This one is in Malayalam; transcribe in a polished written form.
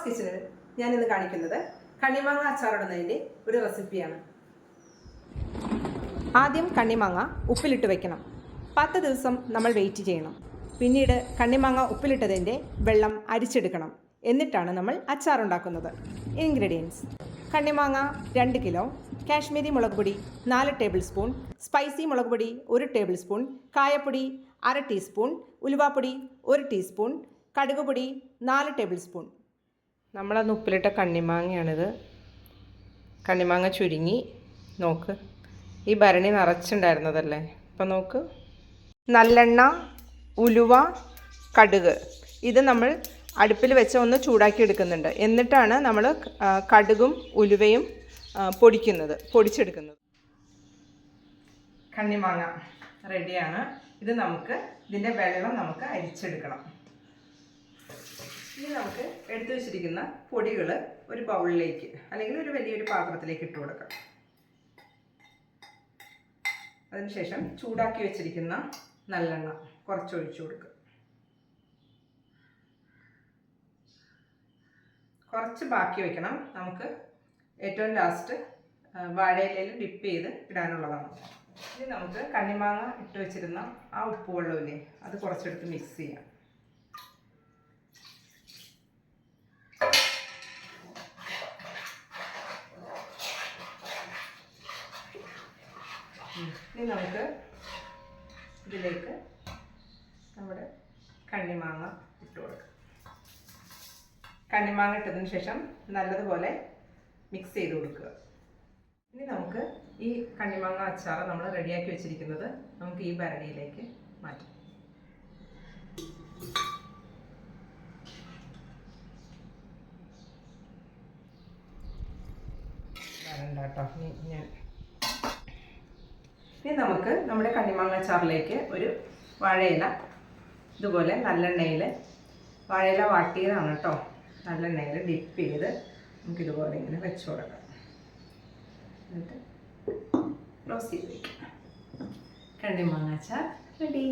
അമ്മാസ് കിച്ചണിൽ ഞാനിന്ന് കാണിക്കുന്നത് കണ്ണിമാങ്ങ അച്ചാറിടുന്നതിൻ്റെ ഒരു റെസിപ്പിയാണ്. ആദ്യം കണ്ണിമാങ്ങ ഉപ്പിലിട്ട് വെക്കണം. 10 ദിവസം നമ്മൾ വെയിറ്റ് ചെയ്യണം. പിന്നീട് കണ്ണിമാങ്ങ ഉപ്പിലിട്ടതിൻ്റെ വെള്ളം അരിച്ചെടുക്കണം. എന്നിട്ടാണ് നമ്മൾ അച്ചാറുണ്ടാക്കുന്നത്. ഇൻഗ്രീഡിയൻസ്: കണ്ണിമാങ്ങ 2 കിലോ, കാശ്മീരി മുളക് പൊടി 4 ടേബിൾ സ്പൂൺ, സ്പൈസി മുളക് പൊടി 1 ടേബിൾ സ്പൂൺ, കായപ്പൊടി 1/2 ടീസ്പൂൺ, ഉലുവാപ്പൊടി 1 ടീസ്പൂൺ, കടുക് പൊടി 4 ടേബിൾ സ്പൂൺ. നമ്മളന്ന് ഉപ്പിലിട്ട കണ്ണിമാങ്ങയാണിത്. കണ്ണിമാങ്ങ ചുരുങ്ങി നോക്ക്, ഈ ഭരണി നിറച്ചുണ്ടായിരുന്നതല്ലേ, ഇപ്പം നോക്ക്. നല്ലെണ്ണ, ഉലുവ, കടുക് ഇത് നമ്മൾ അടുപ്പിൽ വെച്ച് ഒന്ന് ചൂടാക്കി എടുക്കുന്നുണ്ട്. എന്നിട്ടാണ് നമ്മൾ കടുകും ഉലുവയും പൊടിച്ചെടുക്കുന്നത്. കണ്ണിമാങ്ങ റെഡിയാണ്. ഇത് നമുക്ക് ഇതിൻ്റെ വെള്ളം നമുക്ക് അരിച്ചെടുക്കണം. ഇനി നമുക്ക് എടുത്തു വെച്ചിരിക്കുന്ന പൊടികൾ ഒരു ബൗളിലേക്ക് അല്ലെങ്കിൽ ഒരു വലിയൊരു പാത്രത്തിലേക്ക് ഇട്ട് കൊടുക്കാം. അതിനുശേഷം ചൂടാക്കി വെച്ചിരിക്കുന്ന നല്ലെണ്ണ കുറച്ചൊഴിച്ചു കൊടുക്കുക. കുറച്ച് ബാക്കി വയ്ക്കണം, നമുക്ക് ഏറ്റവും ലാസ്റ്റ് വാഴയിലയിൽ ഡിപ്പ് ചെയ്ത് ഇടാനുള്ളതാണ്. ഇനി നമുക്ക് കണ്ണിമാങ്ങ ഇട്ട് വെച്ചിരുന്ന ആ ഉപ്പ് വെള്ളമില്ലേ, അത് കുറച്ചെടുത്ത് മിക്സ് ചെയ്യാം. ഇനി നമുക്ക് ഇതിലേക്ക് നമ്മുടെ കണ്ണിമാങ്ങ ഇട്ട് കൊടുക്കാം. കണ്ണിമാങ്ങ ഇട്ടതിന് ശേഷം നല്ലതുപോലെ മിക്സ് ചെയ്ത് കൊടുക്കുക. ഇനി നമുക്ക് ഈ കണ്ണിമാങ്ങ അച്ചാർ നമ്മൾ റെഡിയാക്കി വെച്ചിരിക്കുന്നത് നമുക്ക് ഈ ഭരണിയിലേക്ക് മാറ്റാം. ഇനി നമുക്ക് നമ്മുടെ കണ്ണിമാങ്ങ അച്ചാറിലേക്ക് ഒരു വാഴയില ഇതുപോലെ നല്ലെണ്ണയിൽ, വാഴയില വാട്ടിയതാണ് കേട്ടോ, നല്ലെണ്ണയിൽ ഡിപ്പ് ചെയ്ത് നമുക്കിതുപോലെ ഇങ്ങനെ വെച്ച് കൊടുക്കാം. എന്നിട്ട് ക്ലോസ് ചെയ്ത് വയ്ക്കാം. കണ്ണിമാങ്ങ അച്ചാർ റെഡി.